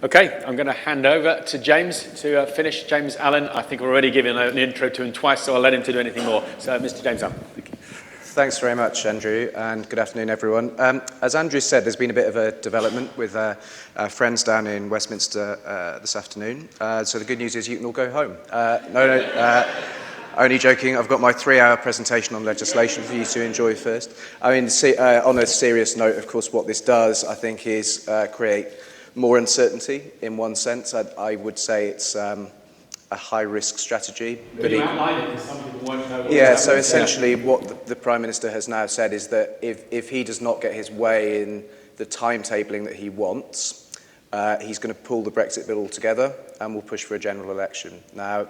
Okay, I'm going to hand over to James to finish. James Allen, I think we're already giving an intro to him twice, so I'll let him to do anything more. So, Mr. James Allen. Thank you. Thanks very much, Andrew, and good afternoon, everyone. As Andrew said, there's been a bit of a development with our friends down in Westminster this afternoon. So the good news is you can all go home. Only joking. I've got my 3-hour presentation on legislation for you to enjoy first. I mean, on a serious note, of course, what this does, I think, is create more uncertainty in one sense. I would say it's a high-risk strategy. But you outline it because some people won't know what Yeah, so essentially what the Prime Minister has now said is that if he does not get his way in the timetabling that he wants, he's going to pull the Brexit bill altogether and will push for a general election. Now,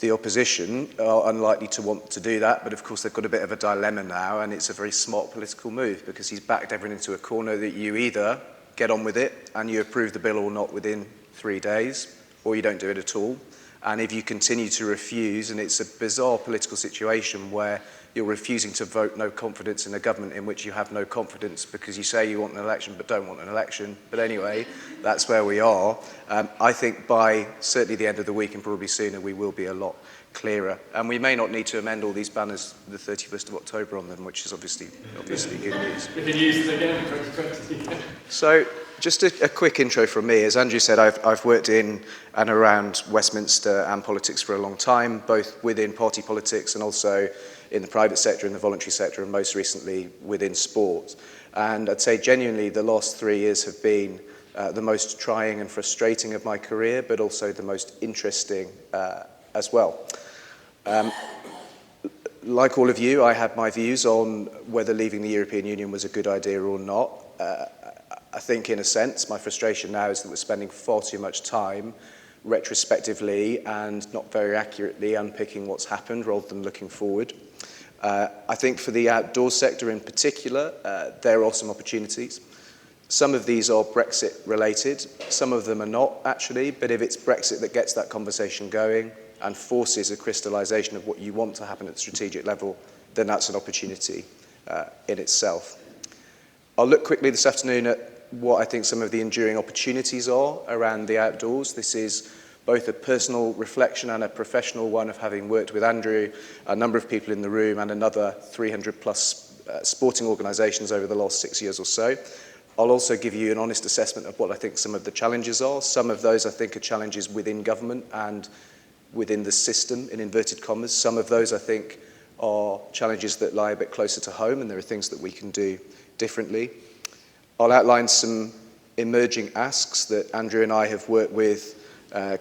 the opposition are unlikely to want to do that, but of course they've got a bit of a dilemma now, and it's a very smart political move because he's backed everyone into a corner that you either get on with it and you approve the bill or not within 3 days, or you don't do it at all. And if you continue to refuse, and it's a bizarre political situation where you're refusing to vote no confidence in a government in which you have no confidence because you say you want an election but don't want an election. But anyway, that's where we are. I think by certainly the end of the week and probably sooner, we will be a lot clearer. And we may not need to amend all these banners the 31st of October on them, which is obviously good news. We can use it again in 2020. So, just a quick intro from me. As Andrew said, I've worked in and around Westminster and politics for a long time, both within party politics and also in the private sector, in the voluntary sector, and most recently within sport. And I'd say genuinely the last 3 years have been the most trying and frustrating of my career, but also the most interesting as well. Like all of you, I had my views on whether leaving the European Union was a good idea or not. I think, in a sense, my frustration now is that we're spending far too much time retrospectively and not very accurately unpicking what's happened rather than looking forward. I think for the outdoors sector in particular, there are some opportunities. Some of these are Brexit related, some of them are not actually, but if it's Brexit that gets that conversation going and forces a crystallisation of what you want to happen at the strategic level, then that's an opportunity in itself. I'll look quickly this afternoon at what I think some of the enduring opportunities are around the outdoors. This is both a personal reflection and a professional one of having worked with Andrew, a number of people in the room, and another 300 plus sporting organisations over the last 6 years or so. I'll also give you an honest assessment of what I think some of the challenges are. Some of those I think are challenges within government and within the system, in inverted commas. Some of those I think are challenges that lie a bit closer to home, and there are things that we can do differently. I'll outline some emerging asks that Andrew and I have worked with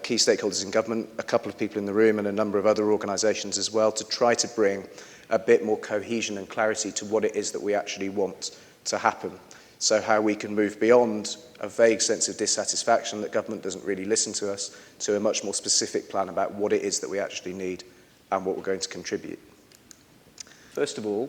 key stakeholders in government, a couple of people in the room and a number of other organisations as well, to try to bring a bit more cohesion and clarity to what it is that we actually want to happen. So how we can move beyond a vague sense of dissatisfaction that government doesn't really listen to us to a much more specific plan about what it is that we actually need and what we're going to contribute. First of all,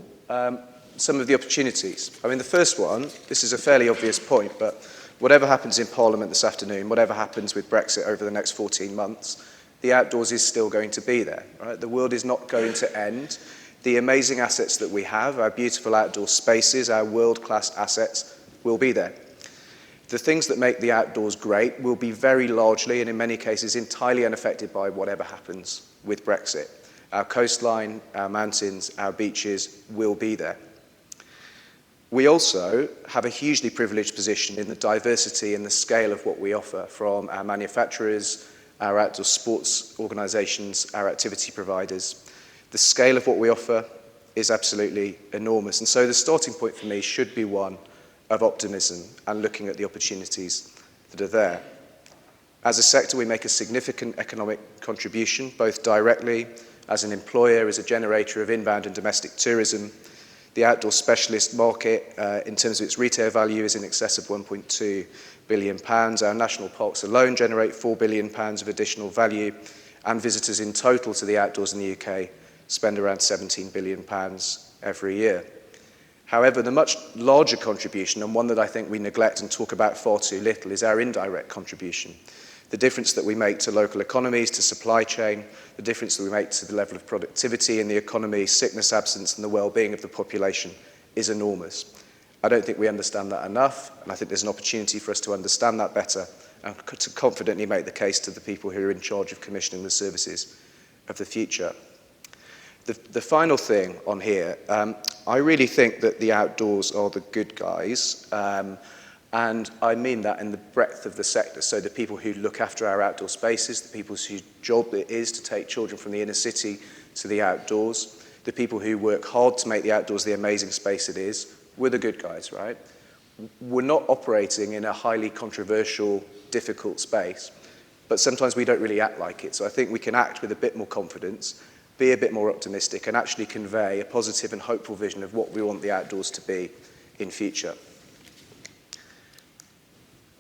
some of the opportunities. I mean, the first one, this is a fairly obvious point, but whatever happens in Parliament this afternoon, whatever happens with Brexit over the next 14 months, the outdoors is still going to be there. Right? The world is not going to end. The amazing assets that we have, our beautiful outdoor spaces, our world-class assets, will be there. The things that make the outdoors great will be very largely, and in many cases, entirely unaffected by whatever happens with Brexit. Our coastline, our mountains, our beaches will be there. We also have a hugely privileged position in the diversity and the scale of what we offer, from our manufacturers, our outdoor sports organisations, our activity providers. The scale of what we offer is absolutely enormous. And so the starting point for me should be one of optimism and looking at the opportunities that are there. As a sector, we make a significant economic contribution, both directly as an employer, as a generator of inbound and domestic tourism. The outdoor specialist market, in terms of its retail value, is in excess of £1.2 billion. Our national parks alone generate £4 billion of additional value, and visitors in total to the outdoors in the UK spend around £17 billion every year. However, the much larger contribution, and one that I think we neglect and talk about far too little, is our indirect contribution. The difference that we make to local economies, to supply chain, the difference that we make to the level of productivity in the economy, sickness absence, and the well-being of the population is enormous. I don't think we understand that enough, and I think there's an opportunity for us to understand that better and to confidently make the case to the people who are in charge of commissioning the services of the future. The final thing on here, I really think that the outdoors are the good guys, and I mean that in the breadth of the sector. So the people who look after our outdoor spaces, the people whose job it is to take children from the inner city to the outdoors, the people who work hard to make the outdoors the amazing space it is, we're the good guys, right? We're not operating in a highly controversial, difficult space, but sometimes we don't really act like it. So I think we can act with a bit more confidence, be a bit more optimistic, and actually convey a positive and hopeful vision of what we want the outdoors to be in future.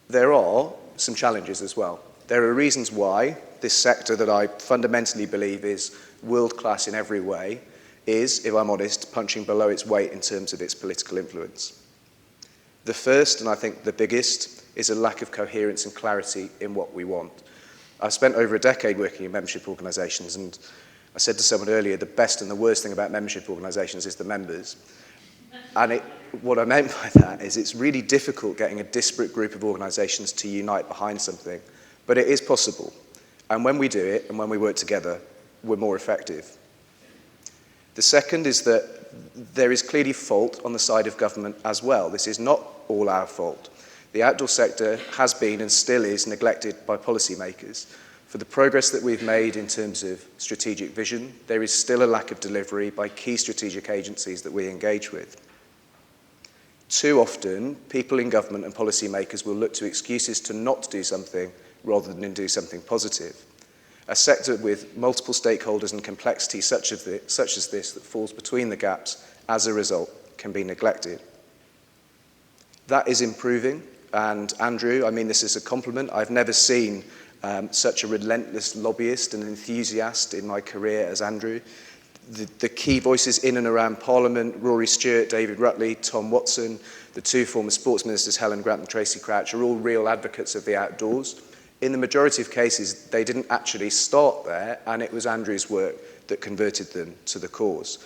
There are some challenges as well. There are reasons why this sector that I fundamentally believe is world-class in every way is, if I'm honest, punching below its weight in terms of its political influence. The first, and I think the biggest, is a lack of coherence and clarity in what we want. I've spent over a decade working in membership organisations, and I said to someone earlier, the best and the worst thing about membership organisations is the members. And what I meant by that is it's really difficult getting a disparate group of organisations to unite behind something, but it is possible. And when we do it, and when we work together, we're more effective. The second is that there is clearly fault on the side of government as well. This is not all our fault. The outdoor sector has been and still is neglected by policymakers. For the progress that we've made in terms of strategic vision, there is still a lack of delivery by key strategic agencies that we engage with. Too often, people in government and policymakers will look to excuses to not do something rather than do something positive. A sector with multiple stakeholders and complexity such as this that falls between the gaps as a result can be neglected. That is improving, and Andrew, I mean this as a compliment, I've never seen such a relentless lobbyist and enthusiast in my career as Andrew. The key voices in and around Parliament, Rory Stewart, David Rutley, Tom Watson, the two former sports ministers, Helen Grant and Tracy Crouch, are all real advocates of the outdoors. In the majority of cases, they didn't actually start there, and it was Andrew's work that converted them to the cause.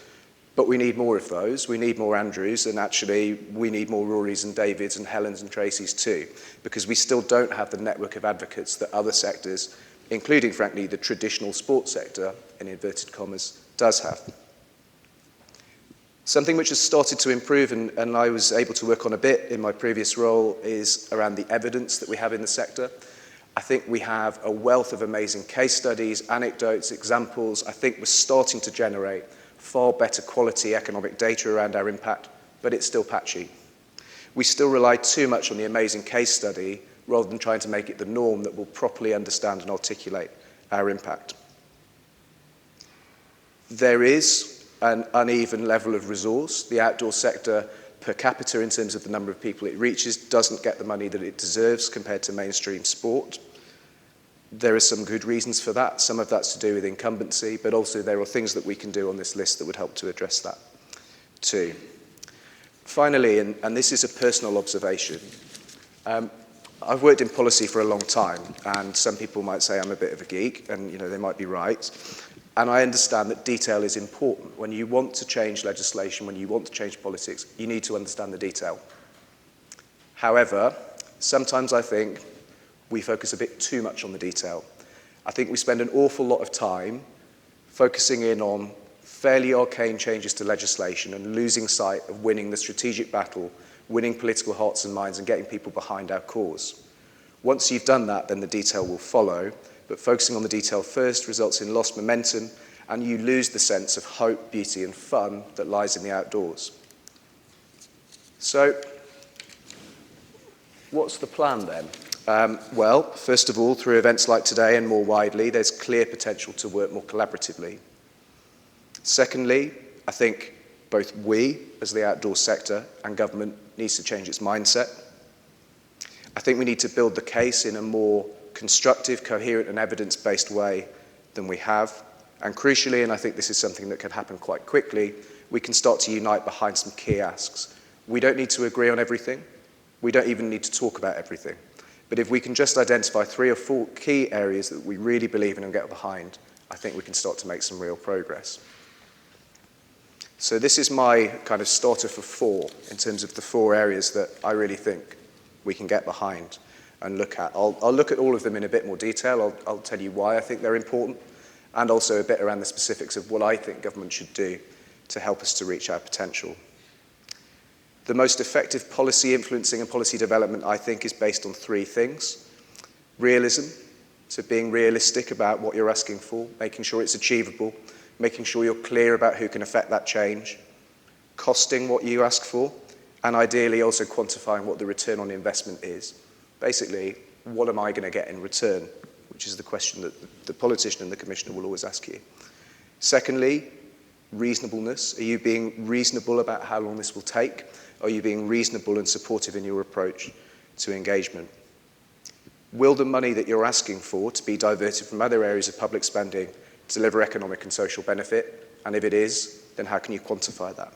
But we need more of those. We need more Andrews, and actually we need more Rorys and Davids and Helens and Tracys too, because we still don't have the network of advocates that other sectors, including, frankly, the traditional sports sector, in inverted commas, does have. Something which has started to improve, and I was able to work on a bit in my previous role, is around the evidence that we have in the sector. I think we have a wealth of amazing case studies, anecdotes, examples. I think we're starting to generate far better quality economic data around our impact, but it's still patchy. We still rely too much on the amazing case study rather than trying to make it the norm that will properly understand and articulate our impact. There is an uneven level of resource. The outdoor sector per capita in terms of the number of people it reaches doesn't get the money that it deserves compared to mainstream sport. There are some good reasons for that. Some of that's to do with incumbency, but also there are things that we can do on this list that would help to address that too. Finally, and this is a personal observation, I've worked in policy for a long time, and some people might say I'm a bit of a geek, and they might be right. And I understand that detail is important. When you want to change legislation, when you want to change politics, you need to understand the detail. However, sometimes I think we focus a bit too much on the detail. I think we spend an awful lot of time focusing in on fairly arcane changes to legislation and losing sight of winning the strategic battle, winning political hearts and minds, and getting people behind our cause. Once you've done that, then the detail will follow, but focusing on the detail first results in lost momentum, and you lose the sense of hope, beauty, and fun that lies in the outdoors. So, what's the plan then? Well, first of all, through events like today and more widely, there's clear potential to work more collaboratively. Secondly, I think both we, as the outdoor sector, and government needs to change its mindset. I think we need to build the case in a more constructive, coherent, and evidence-based way than we have. And crucially, and I think this is something that can happen quite quickly, we can start to unite behind some key asks. We don't need to agree on everything. We don't even need to talk about everything. But if we can just identify 3 or 4 key areas that we really believe in and get behind, I think we can start to make some real progress. So this is my kind of starter for 4 in terms of the 4 areas that I really think we can get behind and look at. I'll look at all of them in a bit more detail. I'll tell you why I think they're important, and also a bit around the specifics of what I think government should do to help us to reach our potential. The most effective policy influencing and policy development, I think, is based on 3 things. Realism, so being realistic about what you're asking for, making sure it's achievable, making sure you're clear about who can affect that change, costing what you ask for, and ideally also quantifying what the return on investment is. Basically, what am I going to get in return, which is the question that the politician and the commissioner will always ask you. Secondly, reasonableness. Are you being reasonable about how long this will take? Are you being reasonable and supportive in your approach to engagement? Will the money that you're asking for to be diverted from other areas of public spending deliver economic and social benefit? And if it is, then how can you quantify that?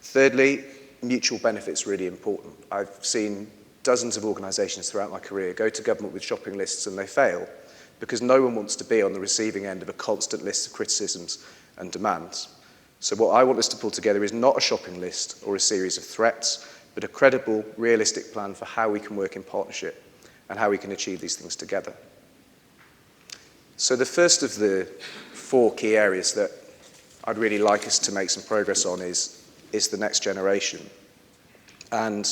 Thirdly, mutual benefit's really important. I've seen dozens of organisations throughout my career go to government with shopping lists and they fail because no one wants to be on the receiving end of a constant list of criticisms and demands. So what I want us to pull together is not a shopping list or a series of threats, but a credible, realistic plan for how we can work in partnership and how we can achieve these things together. So the first of the 4 key areas that I'd really like us to make some progress on is the next generation. And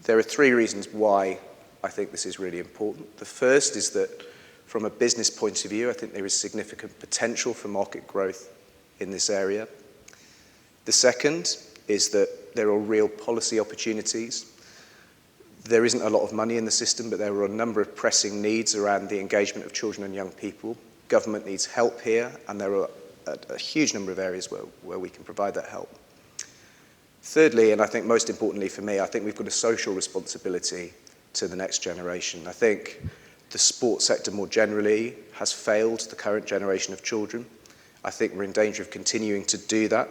there are 3 reasons why I think this is really important. The first is that from a business point of view, I think there is significant potential for market growth in this area. The second is that there are real policy opportunities. There isn't a lot of money in the system, but there are a number of pressing needs around the engagement of children and young people. Government needs help here, and there are a huge number of areas where we can provide that help. Thirdly, and I think most importantly for me, I think we've got a social responsibility to the next generation. I think the sports sector more generally has failed the current generation of children. I think we're in danger of continuing to do that.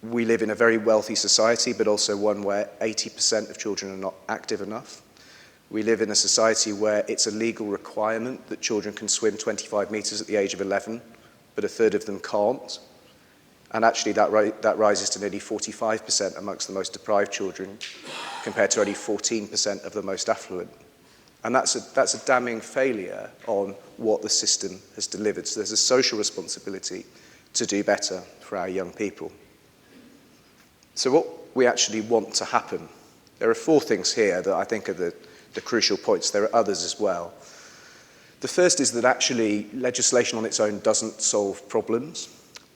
We live in a very wealthy society, but also one where 80% of children are not active enough. We live in a society where it's a legal requirement that children can swim 25 metres at the age of 11, but a third of them can't. And actually that rises to nearly 45% amongst the most deprived children, compared to only 14% of the most affluent. And that's a damning failure on what the system has delivered. So there's a social responsibility to do better for our young people. So what we actually want to happen, there are 4 things here that I think are the crucial points. There are others as well. The first is that actually legislation on its own doesn't solve problems,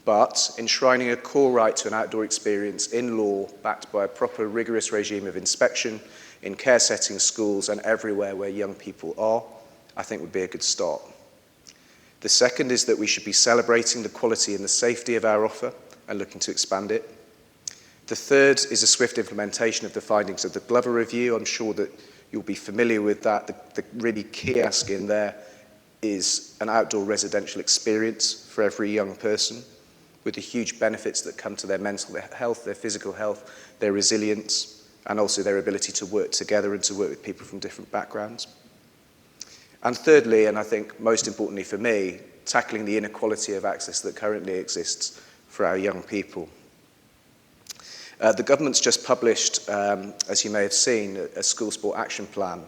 but enshrining a core right to an outdoor experience in law backed by a proper rigorous regime of inspection in care settings, schools and everywhere where young people are, I think would be a good start. The second is that we should be celebrating the quality and the safety of our offer and looking to expand it. The third is a swift implementation of the findings of the Glover Review. I'm sure that you'll be familiar with that. The really key ask in there is an outdoor residential experience for every young person, with the huge benefits that come to their mental health, their physical health, their resilience, and also their ability to work together and to work with people from different backgrounds. And thirdly, and I think most importantly for me, tackling the inequality of access that currently exists for our young people. The government's just published, as you may have seen, a school sport action plan.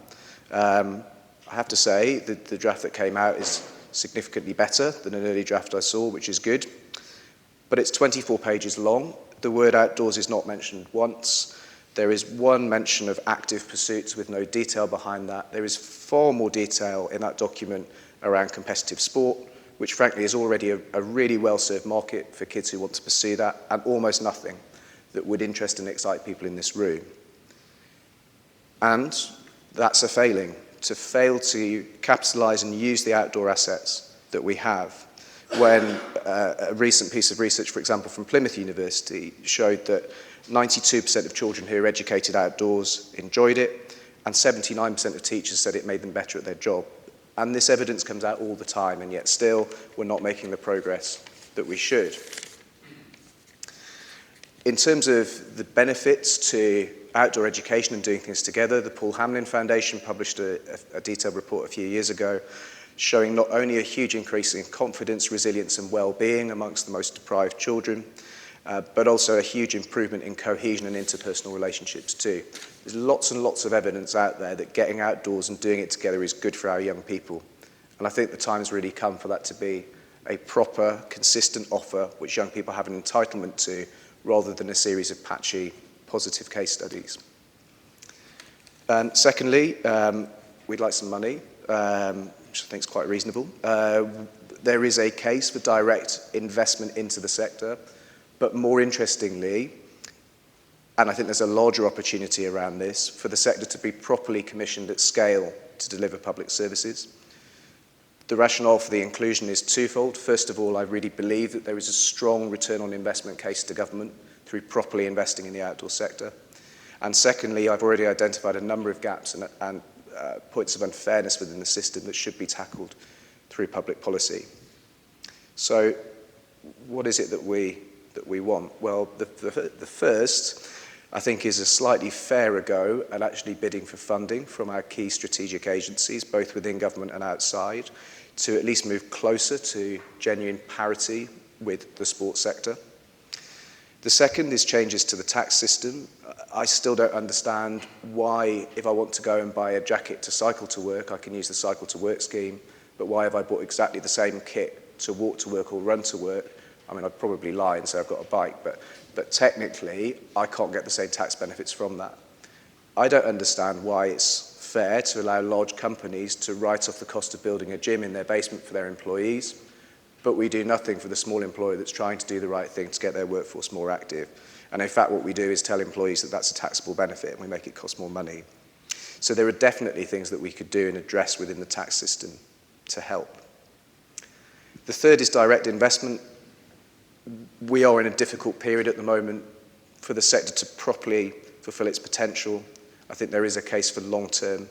I have to say that the draft that came out is significantly better than an early draft I saw, which is good. But it's 24 pages long. The word outdoors is not mentioned once. There is one mention of active pursuits with no detail behind that. There is far more detail in that document around competitive sport, which frankly is already a really well-served market for kids who want to pursue that, and almost nothing that would interest and excite people in this room. And that's a failing, to fail to capitalise and use the outdoor assets that we have. When a recent piece of research, for example, from Plymouth University showed that 92% of children who are educated outdoors enjoyed it, and 79% of teachers said it made them better at their job. And this evidence comes out all the time, and yet still we're not making the progress that we should. In terms of the benefits to outdoor education and doing things together, the Paul Hamlin Foundation published a detailed report a few years ago showing not only a huge increase in confidence, resilience and well-being amongst the most deprived children, but also a huge improvement in cohesion and interpersonal relationships too. There's lots and lots of evidence out there that getting outdoors and doing it together is good for our young people. And I think the time's really come for that to be a proper, consistent offer which young people have an entitlement to, rather than a series of patchy, positive case studies. And secondly, we'd like some money, which I think is quite reasonable. There is a case for direct investment into the sector, but more interestingly, and I think there's a larger opportunity around this, for the sector to be properly commissioned at scale to deliver public services. The rationale for the inclusion is twofold. First of all, I really believe that there is a strong return on investment case to government through properly investing in the outdoor sector. And secondly, I've already identified a number of gaps and points of unfairness within the system that should be tackled through public policy. So what is it that we want? Well, the first, I think, is a slightly fairer go at actually bidding for funding from our key strategic agencies, both within government and outside, to at least move closer to genuine parity with the sports sector. The second is changes to the tax system. I still don't understand why, if I want to go and buy a jacket to cycle to work, I can use the cycle to work scheme, but why have I bought exactly the same kit to walk to work or run to work? I mean, I'd probably lie and say I've got a bike, but technically, I can't get the same tax benefits from that. I don't understand why it's fair to allow large companies to write off the cost of building a gym in their basement for their employees, but we do nothing for the small employer that's trying to do the right thing to get their workforce more active. And in fact, what we do is tell employees that that's a taxable benefit and we make it cost more money. So there are definitely things that we could do and address within the tax system to help. The third is direct investment. We are in a difficult period at the moment for the sector to properly fulfill its potential. I think there is a case for long-term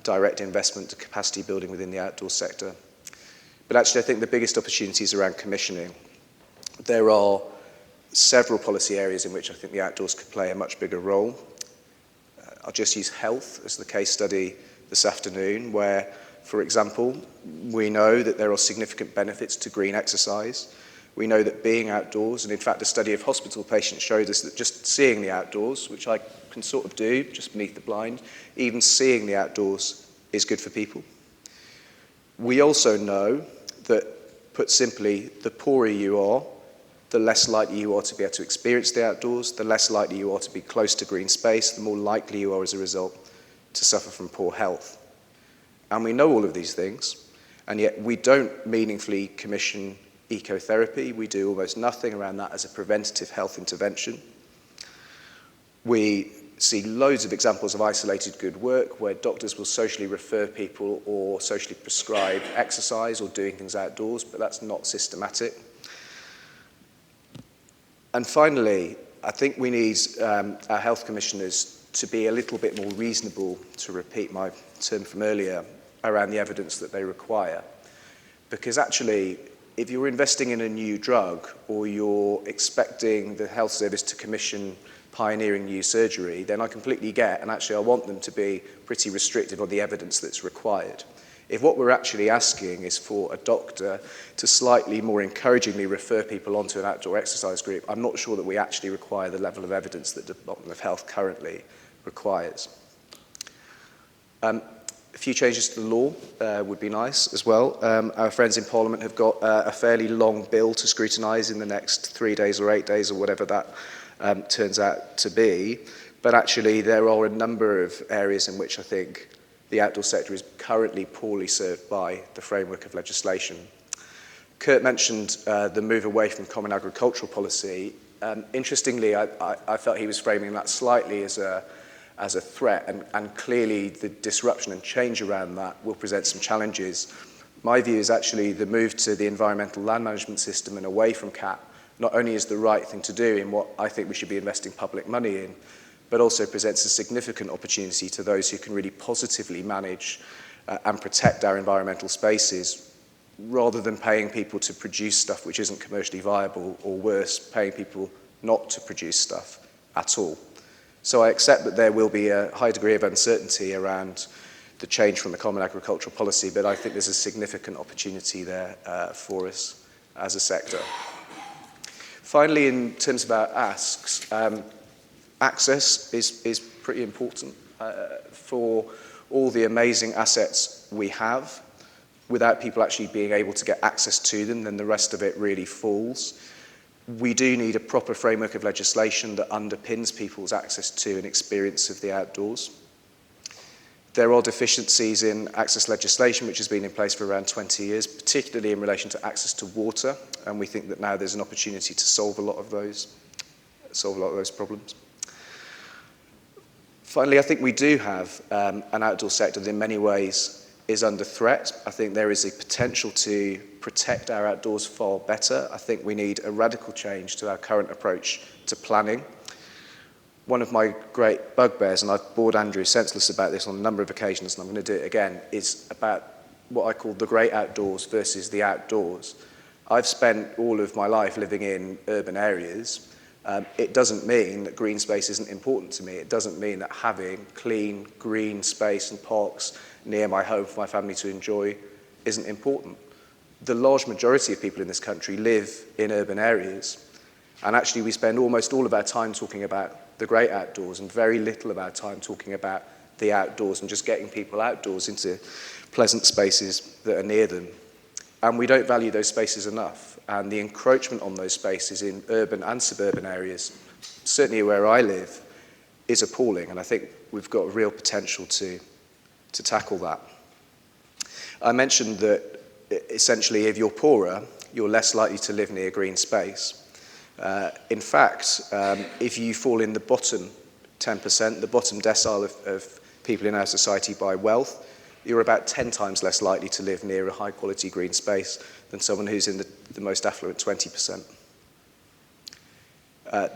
direct investment to capacity building within the outdoor sector. But actually, I think the biggest opportunity is around commissioning. There are several policy areas in which I think the outdoors could play a much bigger role. I'll just use health as the case study this afternoon, where, for example, we know that there are significant benefits to green exercise. We know that being outdoors, and in fact a study of hospital patients showed us that just seeing the outdoors, which I can sort of do just beneath the blind, even seeing the outdoors is good for people. We also know that, put simply, the poorer you are, the less likely you are to be able to experience the outdoors, the less likely you are to be close to green space, the more likely you are as a result to suffer from poor health. And we know all of these things, and yet we don't meaningfully commission ecotherapy. We do almost nothing around that as a preventative health intervention. We see loads of examples of isolated good work where doctors will socially refer people or socially prescribe exercise or doing things outdoors, but that's not systematic. And finally, I think we need our health commissioners to be a little bit more reasonable, to repeat my term from earlier, around the evidence that they require. Because actually, if you're investing in a new drug or you're expecting the health service to commission pioneering new surgery, then I completely get, and actually I want them to be pretty restrictive on the evidence that's required. If what we're actually asking is for a doctor to slightly more encouragingly refer people onto an outdoor exercise group, I'm not sure that we actually require the level of evidence that the Department of Health currently requires. A few changes to the law would be nice as well. Our friends in Parliament have got a fairly long bill to scrutinise in the next 3 days or 8 days or whatever that turns out to be. But actually there are a number of areas in which I think the outdoor sector is currently poorly served by the framework of legislation. Kurt mentioned the move away from common agricultural policy. Interestingly, I felt he was framing that slightly as a threat, and clearly the disruption and change around that will present some challenges. My view is actually the move to the environmental land management system and away from CAP not only is the right thing to do in what I think we should be investing public money in, but also presents a significant opportunity to those who can really positively manage and protect our environmental spaces, rather than paying people to produce stuff which isn't commercially viable, or worse, paying people not to produce stuff at all. So I accept that there will be a high degree of uncertainty around the change from the Common Agricultural Policy, but I think there's a significant opportunity there for us as a sector. Finally, in terms of our asks, access is pretty important for all the amazing assets we have. Without people actually being able to get access to them, then the rest of it really falls. We do need a proper framework of legislation that underpins people's access to and experience of the outdoors. There are deficiencies in access legislation which has been in place for around 20 years, particularly in relation to access to water, and we think that now there's an opportunity to solve a lot of those problems. Finally, I think we do have an outdoor sector that in many ways is under threat. I think there is a potential to protect our outdoors far better. I think we need a radical change to our current approach to planning. One of my great bugbears, and I've bored Andrew senseless about this on a number of occasions, and I'm going to do it again, is about what I call the great outdoors versus the outdoors. I've spent all of my life living in urban areas. It doesn't mean that green space isn't important to me. It doesn't mean that having clean, green space and parks near my home for my family to enjoy isn't important. The large majority of people in this country live in urban areas, and actually we spend almost all of our time talking about the great outdoors and very little of our time talking about the outdoors and just getting people outdoors into pleasant spaces that are near them. And we don't value those spaces enough. And the encroachment on those spaces in urban and suburban areas, certainly where I live, is appalling. And I think we've got real potential to tackle that. I mentioned that essentially if you're poorer, you're less likely to live near green space. In fact, if you fall in the bottom 10%, the bottom decile of people in our society by wealth, you're about 10 times less likely to live near a high-quality green space than someone who's in the most affluent 20%.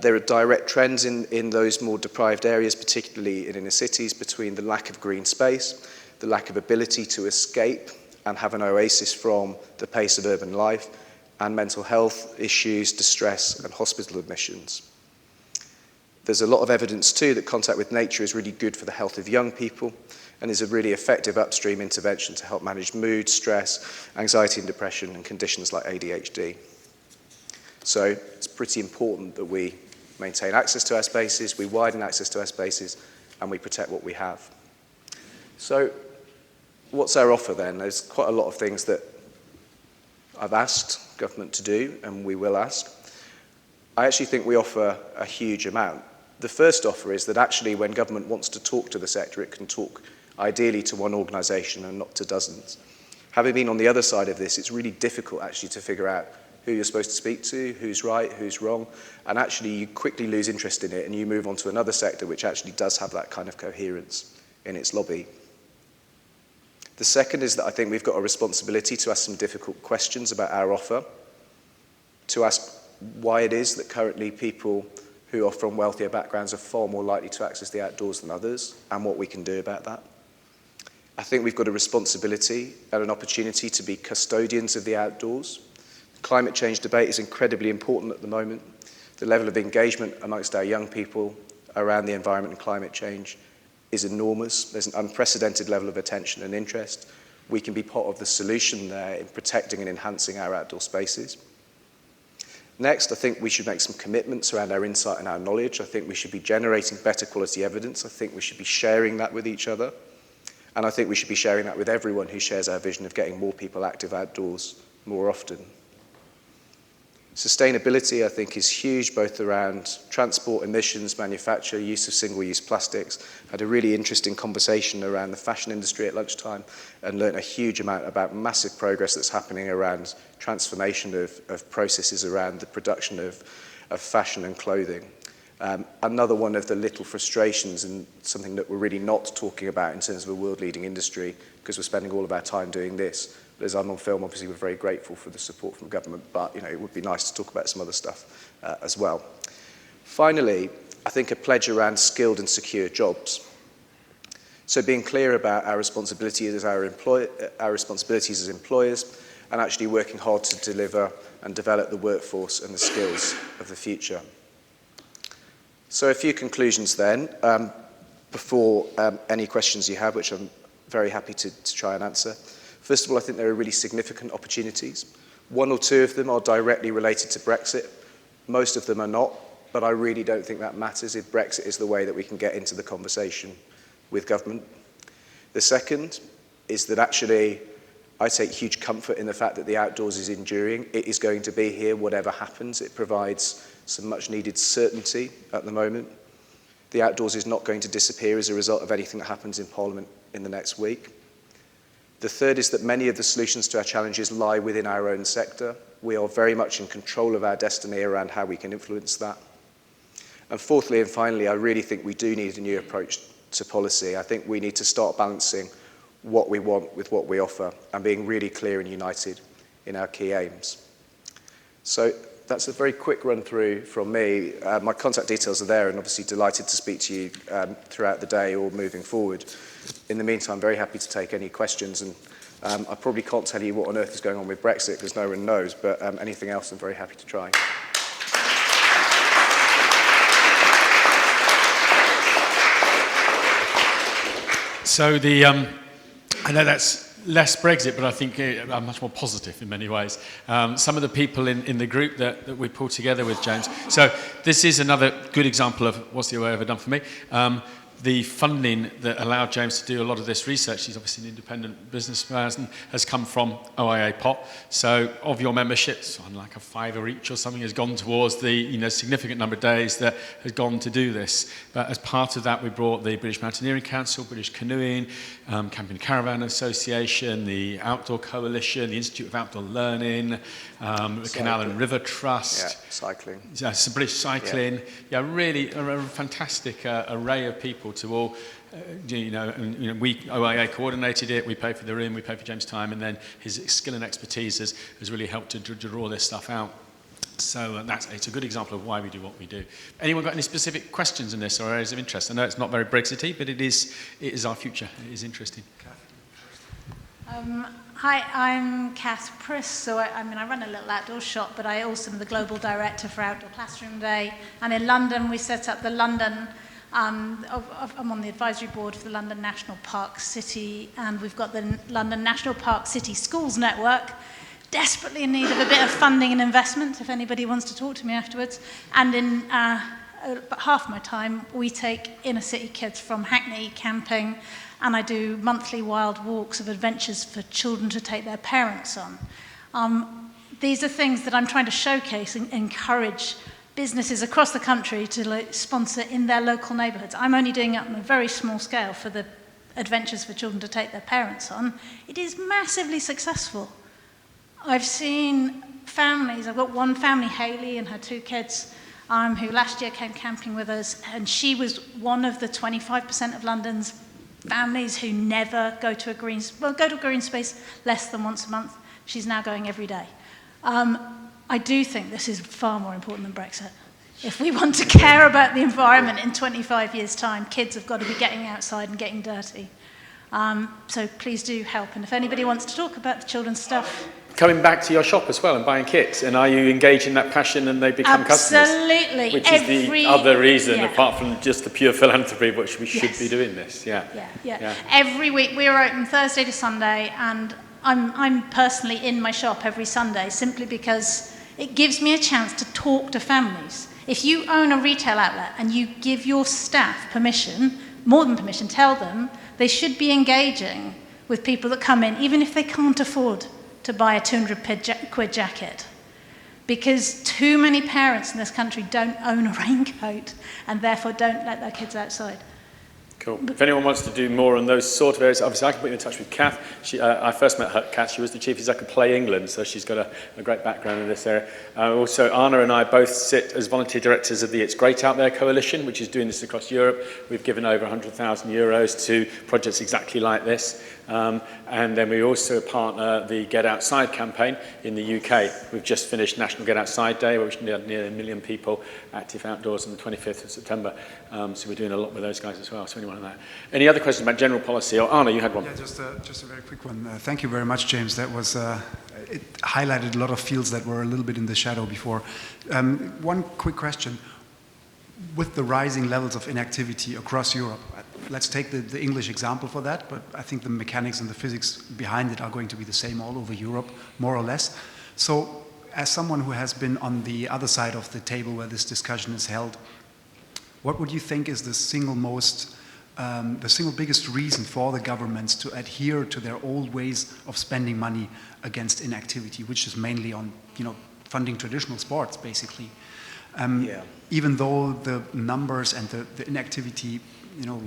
There are direct trends in those more deprived areas, particularly in inner cities, between the lack of green space, the lack of ability to escape and have an oasis from the pace of urban life, and mental health issues, distress, and hospital admissions. There's a lot of evidence too that contact with nature is really good for the health of young people and is a really effective upstream intervention to help manage mood, stress, anxiety and depression, and conditions like ADHD. So it's pretty important that we maintain access to our spaces, we widen access to our spaces, and we protect what we have. So what's our offer then? There's quite a lot of things that I've asked government to do, and we will ask. I actually think we offer a huge amount. The first offer is that actually when government wants to talk to the sector, it can talk ideally to one organisation and not to dozens. Having been on the other side of this, it's really difficult actually to figure out who you're supposed to speak to, who's right, who's wrong, and actually you quickly lose interest in it and you move on to another sector which actually does have that kind of coherence in its lobby. The second is that I think we've got a responsibility to ask some difficult questions about our offer, to ask why it is that currently people who are from wealthier backgrounds are far more likely to access the outdoors than others, and what we can do about that. I think we've got a responsibility and an opportunity to be custodians of the outdoors. The climate change debate is incredibly important at the moment. The level of engagement amongst our young people around the environment and climate change is enormous. There's an unprecedented level of attention and interest. We can be part of the solution there in protecting and enhancing our outdoor spaces. Next, I think we should make some commitments around our insight and our knowledge. I think we should be generating better quality evidence. I think we should be sharing that with each other. And I think we should be sharing that with everyone who shares our vision of getting more people active outdoors more often. Sustainability, I think, is huge, both around transport, emissions, manufacture, use of single-use plastics. I had a really interesting conversation around the fashion industry at lunchtime and learned a huge amount about massive progress that's happening around transformation of processes around the production of fashion and clothing. Another one of the little frustrations and something that we're really not talking about in terms of a world-leading industry, because we're spending all of our time doing this. But as I'm on film, obviously we're very grateful for the support from government, but it would be nice to talk about some other stuff as well. Finally, I think a pledge around skilled and secure jobs. So being clear about our responsibilities as employers, and actually working hard to deliver and develop the workforce and the skills of the future. So a few conclusions then, before any questions you have, which I'm very happy to try and answer. First of all, I think there are really significant opportunities. One or two of them are directly related to Brexit. Most of them are not, but I really don't think that matters if Brexit is the way that we can get into the conversation with government. The second is that actually I take huge comfort in the fact that the outdoors is enduring. It is going to be here whatever happens. It provides some much needed certainty at the moment. The outdoors is not going to disappear as a result of anything that happens in Parliament in the next week. The third is that many of the solutions to our challenges lie within our own sector. We are very much in control of our destiny around how we can influence that. And fourthly and finally, I really think we do need a new approach to policy. I think we need to start balancing what we want with what we offer and being really clear and united in our key aims. So that's a very quick run through from me. My contact details are there, and obviously delighted to speak to you throughout the day or moving forward. In the meantime, very happy to take any questions, and I probably can't tell you what on earth is going on with Brexit because no one knows, but anything else I'm very happy to try. So I know that's less Brexit, but I think much more positive in many ways. Some of the people in the group that we pulled together with James. So this is another good example of what's the OIA ever done for me. The funding that allowed James to do a lot of this research, he's obviously an independent businessman, has come from OIA pot. So of your memberships, on like a £5 each or something, has gone towards the significant number of days that has gone to do this. But as part of that, we brought the British Mountaineering Council, British Canoeing, Camping Caravan Association, the Outdoor Coalition, the Institute of Outdoor Learning, the Canal and River Trust. Yeah, cycling. Yeah, some British Cycling. Yeah, really a fantastic array of people to all, we OIA coordinated it, we pay for the room, we pay for James' time, and then his skill and expertise has really helped to draw this stuff out. So it's a good example of why we do what we do. Anyone got any specific questions in this or areas of interest? I know it's not very Brexity, but it is our future. It is interesting. Hi, I'm Kath Priss. So I run a little outdoor shop, but I also am the global director for Outdoor Classroom Day. And in London, we set up the London. I'm on the advisory board for the London National Park City, and we've got the London National Park City Schools Network, desperately in need of a bit of funding and investment, if anybody wants to talk to me afterwards. And in about half my time, we take inner city kids from Hackney camping, and I do monthly wild walks of adventures for children to take their parents on. These are things that I'm trying to showcase and encourage businesses across the country to sponsor in their local neighbourhoods. I'm only doing it on a very small scale for the adventures for children to take their parents on. It is massively successful. I've seen families, I've got one family, Hayley and her 2 kids, who last year came camping with us, and she was one of the 25% of London's families who never go to a green space less than once a month. She's now going every day. I do think this is far more important than Brexit. If we want to care about the environment in 25 years' time, kids have got to be getting outside and getting dirty. So please do help. And if anybody wants to talk about the children's stuff... Coming back to your shop as well and buying kits, and are you engaged in that passion and they become customers? Absolutely. Which is the other reason, apart from just the pure philanthropy, which we should be doing this. Yeah. Every week, we are open Thursday to Sunday, and I'm personally in my shop every Sunday simply because it gives me a chance to talk to families. If you own a retail outlet and you give your staff permission, more than permission, tell them they should be engaging with people that come in, even if they can't afford to buy a 200 quid jacket. Because too many parents in this country don't own a raincoat and therefore don't let their kids outside. Cool. If anyone wants to do more on those sort of areas, obviously I can put you in touch with Kath. I first met Kath, she was the chief executive of Play England, so she's got a great background in this area. Also, Anna and I both sit as volunteer directors of the It's Great Out There coalition, which is doing this across Europe. We've given over €100,000 to projects exactly like this. And then we also partner the Get Outside campaign in the UK. We've just finished National Get Outside Day, which had nearly 1 million people active outdoors on the 25th of September. So we're doing a lot with those guys as well. So anyone on that? Any other questions about general policy? Or Arna, you had one. Yeah, just a very quick one. Thank you very much, James. That was it highlighted a lot of fields that were a little bit in the shadow before. One quick question. With the rising levels of inactivity across Europe, let's take the English example for that, but I think the mechanics and the physics behind it are going to be the same all over Europe, more or less. So as someone who has been on the other side of the table where this discussion is held, what would you think is the single biggest reason for the governments to adhere to their old ways of spending money against inactivity, which is mainly on, funding traditional sports, basically? Even though the numbers and the inactivity,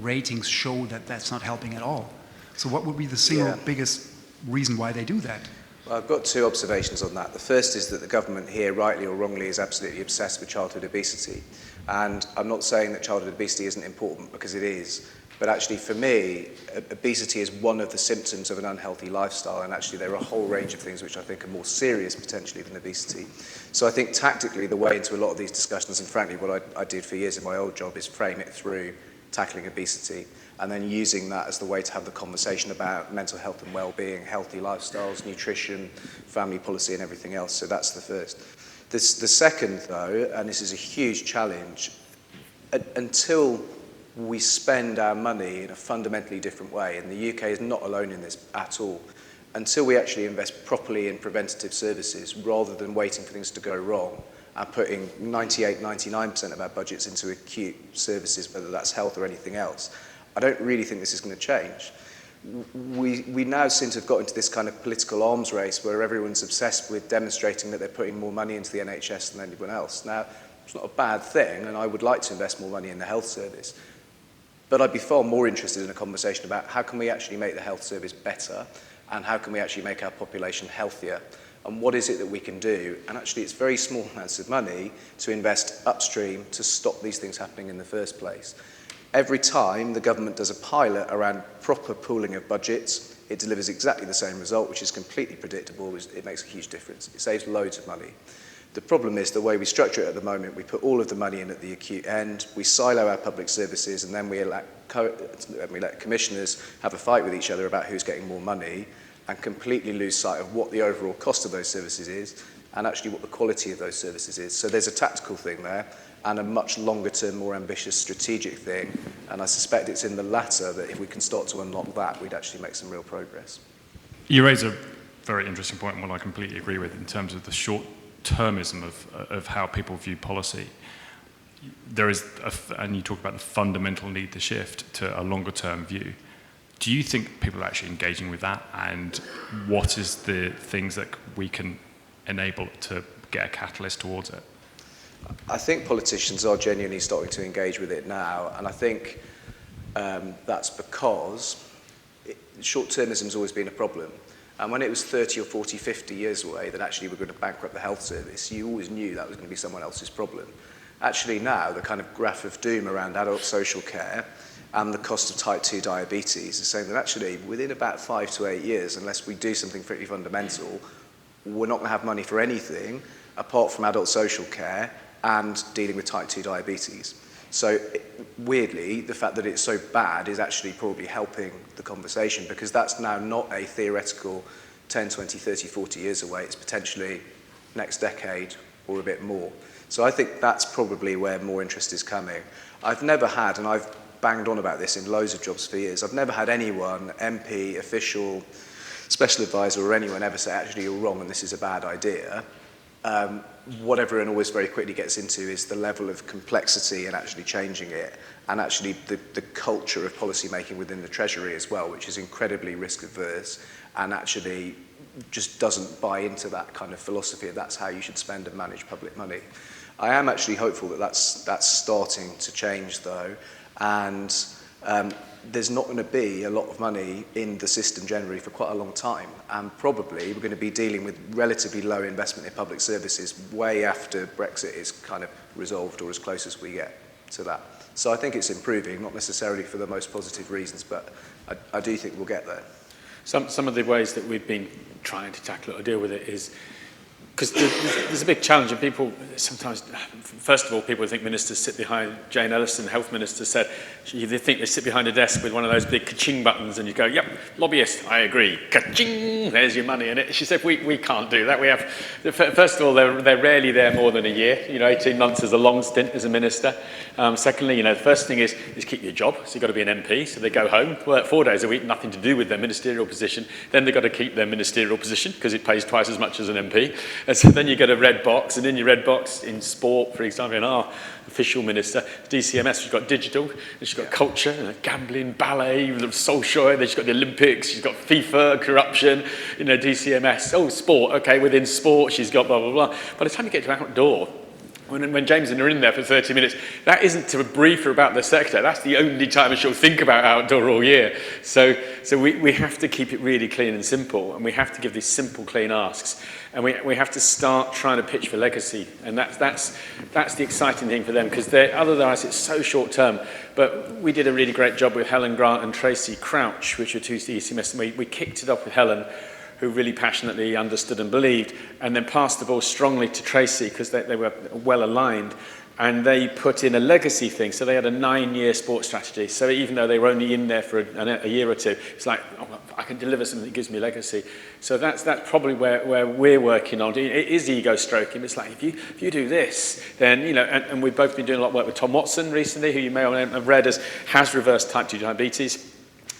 ratings show that that's not helping at all. So what would be the single biggest reason why they do that? Well, I've got two observations on that. The first is that the government here, rightly or wrongly, is absolutely obsessed with childhood obesity. And I'm not saying that childhood obesity isn't important, because it is. But actually, for me, obesity is one of the symptoms of an unhealthy lifestyle. And actually, there are a whole range of things which I think are more serious, potentially, than obesity. So I think tactically, the way into a lot of these discussions, and frankly, what I did for years in my old job, is frame it through tackling obesity, and then using that as the way to have the conversation about mental health and well-being, healthy lifestyles, nutrition, family policy, and everything else. So that's the first. The second, though, and this is a huge challenge, until we spend our money in a fundamentally different way, and the UK is not alone in this at all, until we actually invest properly in preventative services rather than waiting for things to go wrong and putting 98, 99% of our budgets into acute services, whether that's health or anything else, I don't really think this is going to change. We now seem to have got into this kind of political arms race where everyone's obsessed with demonstrating that they're putting more money into the NHS than anyone else. Now, it's not a bad thing, and I would like to invest more money in the health service. But I'd be far more interested in a conversation about how can we actually make the health service better, and how can we actually make our population healthier, and what is it that we can do? And actually, it's very small amounts of money to invest upstream to stop these things happening in the first place. Every time the government does a pilot around proper pooling of budgets, it delivers exactly the same result, which is completely predictable. It makes a huge difference. It saves loads of money. The problem is the way we structure it at the moment, we put all of the money in at the acute end, we silo our public services, and then we let commissioners have a fight with each other about who's getting more money, and completely lose sight of what the overall cost of those services is, and actually what the quality of those services is. So there's a tactical thing there, and a much longer term, more ambitious strategic thing, and I suspect it's in the latter that if we can start to unlock that, we'd actually make some real progress. You raise a very interesting point, and one I completely agree with, in terms of the short-termism of how people view policy. There is, and you talk about the fundamental need to shift to a longer-term view. Do you think people are actually engaging with that, and what is the things that we can enable to get a catalyst towards it? I think politicians are genuinely starting to engage with it now, and I think that's because short-termism has always been a problem. And when it was 30 or 40, 50 years away that actually we're going to bankrupt the health service, you always knew that was going to be someone else's problem. Actually now, the kind of graph of doom around adult social care and the cost of type 2 diabetes is saying that actually within about 5 to 8 years, unless we do something pretty fundamental, we're not going to have money for anything apart from adult social care and dealing with type 2 diabetes. So weirdly, the fact that it's so bad is actually probably helping the conversation, because that's now not a theoretical 10, 20, 30, 40 years away. It's potentially next decade or a bit more. So I think that's probably where more interest is coming. I've never had, and I've banged on about this in loads of jobs for years, I've never had anyone, MP, official, special advisor or anyone ever say, actually, you're wrong and this is a bad idea. What everyone always very quickly gets into is the level of complexity and actually changing it, and actually the culture of policy making within the Treasury as well, which is incredibly risk averse and actually just doesn't buy into that kind of philosophy of that's how you should spend and manage public money. I am actually hopeful that that's starting to change though, and there's not going to be a lot of money in the system generally for quite a long time, and probably we're going to be dealing with relatively low investment in public services way after Brexit is kind of resolved, or as close as we get to that. So I think it's improving, not necessarily for the most positive reasons, but I do think we'll get there. Some of the ways that we've been trying to tackle it or deal with it is because there's a big challenge, and people sometimes, first of all, people think ministers sit behind, Jane Ellison, health minister, said they think they sit behind a desk with one of those big ka-ching buttons, and you go, yep, lobbyist, I agree, ka-ching, there's your money. And she said, we can't do that. We have, first of all, they're rarely there more than a year. 18 months is a long stint as a minister. Secondly, the first thing is keep your job, so you've got to be an MP, so they go home, work 4 days a week, nothing to do with their ministerial position. Then they've got to keep their ministerial position, because it pays twice as much as an MP. And so then you get a red box, and in your red box, in sport, for example, in our official minister, DCMS, she's got digital, and she's got culture, gambling, ballet, social, then she's got the Olympics, she's got FIFA, corruption, DCMS, sport, okay, within sport, she's got blah, blah, blah. By the time you get to outdoor, when James and her are in there for 30 minutes, that isn't to brief her about the sector. That's the only time she'll think about outdoor all year. So we have to keep it really clean and simple, and we have to give these simple, clean asks. And we have to start trying to pitch for legacy. And that's the exciting thing for them, because otherwise it's so short term. But we did a really great job with Helen Grant and Tracy Crouch, which are two DCMS, and we kicked it off with Helen, who really passionately understood and believed, and then passed the ball strongly to Tracy, because they were well aligned, and they put in a legacy thing. So they had a 9-year sports strategy. So even though they were only in there for a year or two, it's like, I can deliver something that gives me legacy. So that's probably where we're working on. It is ego stroking. It's like, if you do this, then, and we've both been doing a lot of work with Tom Watson recently, who you may or may not have read has reversed type 2 diabetes.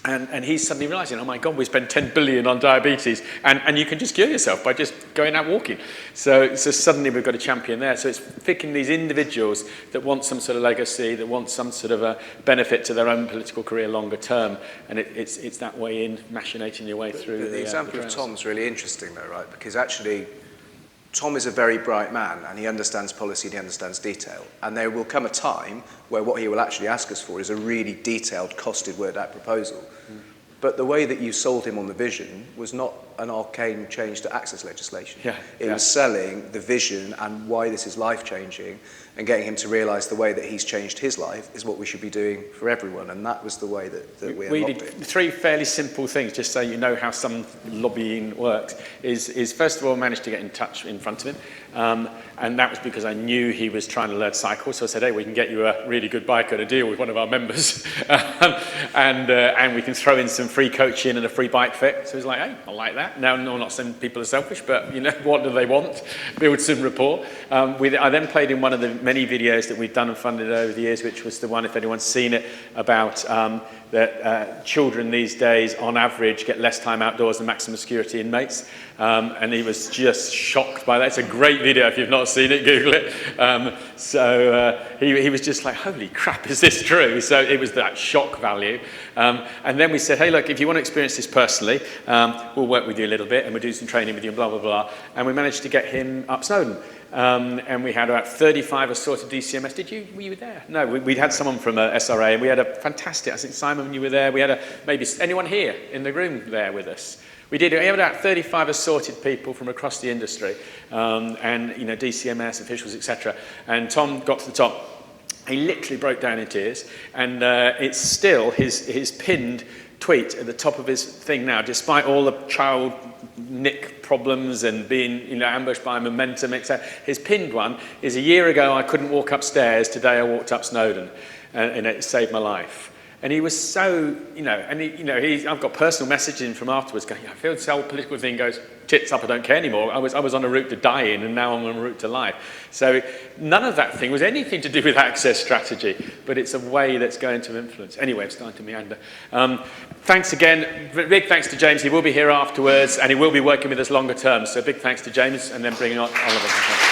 And he's suddenly realising, oh my God, we spend 10 billion on diabetes, and you can just cure yourself by just going out walking. So suddenly we've got a champion there. So it's picking these individuals that want some sort of legacy, that want some sort of a benefit to their own political career longer term, and it's that way in, machinating your way through. The example of Tom's really interesting though, right? Because actually, Tom is a very bright man, and he understands policy and he understands detail. And there will come a time where what he will actually ask us for is a really detailed, costed, worked-out proposal. But the way that you sold him on the vision was not an arcane change to access legislation. It was selling the vision and why this is life-changing, and getting him to realise the way that he's changed his life is what we should be doing for everyone. And that was the way that we unlocked did it. 3 fairly simple things, just so you know how some lobbying works, is first of all, managed to get in touch in front of him. And that was because I knew he was trying to learn cycle. So I said, hey, we can get you a really good biker to deal with one of our members. And we can throw in some free coaching and a free bike fit. So he's like, hey, I like that. Now, no, I'm not saying people are selfish, but what do they want? Build some rapport. I then played in one of the many videos that we've done and funded over the years, which was the one, if anyone's seen it, about that children these days, on average, get less time outdoors than maximum security inmates. And he was just shocked by that. It's a great video. If you've not seen it, Google it. He was just like, holy crap, is this true? So it was that shock value. And then we said, hey, look, if you want to experience this personally, we'll work with you a little bit, and we'll do some training with you, and blah, blah, blah. And we managed to get him up Snowdon. And we had about 35 assorted DCMS. Were you there? No, we'd had someone from SRA, and we had a fantastic, I think Simon, you were there. We had maybe anyone here in the room there with us. We had about 35 assorted people from across the industry, and DCMS officials, etc. And Tom got to the top. He literally broke down in tears, and it's still his pinned tweet at the top of his thing now, despite all the child nick problems and being ambushed by momentum, etc. His pinned one is, a year ago I couldn't walk upstairs, today I walked up Snowdon, and it saved my life. And he was so, I've got personal messaging from afterwards going, I feel this whole political thing goes tits up, I don't care anymore. I was on a route to dying, and now I'm on a route to life. So none of that thing was anything to do with access strategy, but it's a way that's going to influence. Anyway, I'm starting to meander. Thanks again. Big thanks to James. He will be here afterwards, and he will be working with us longer term. So big thanks to James, and then bringing on Oliver.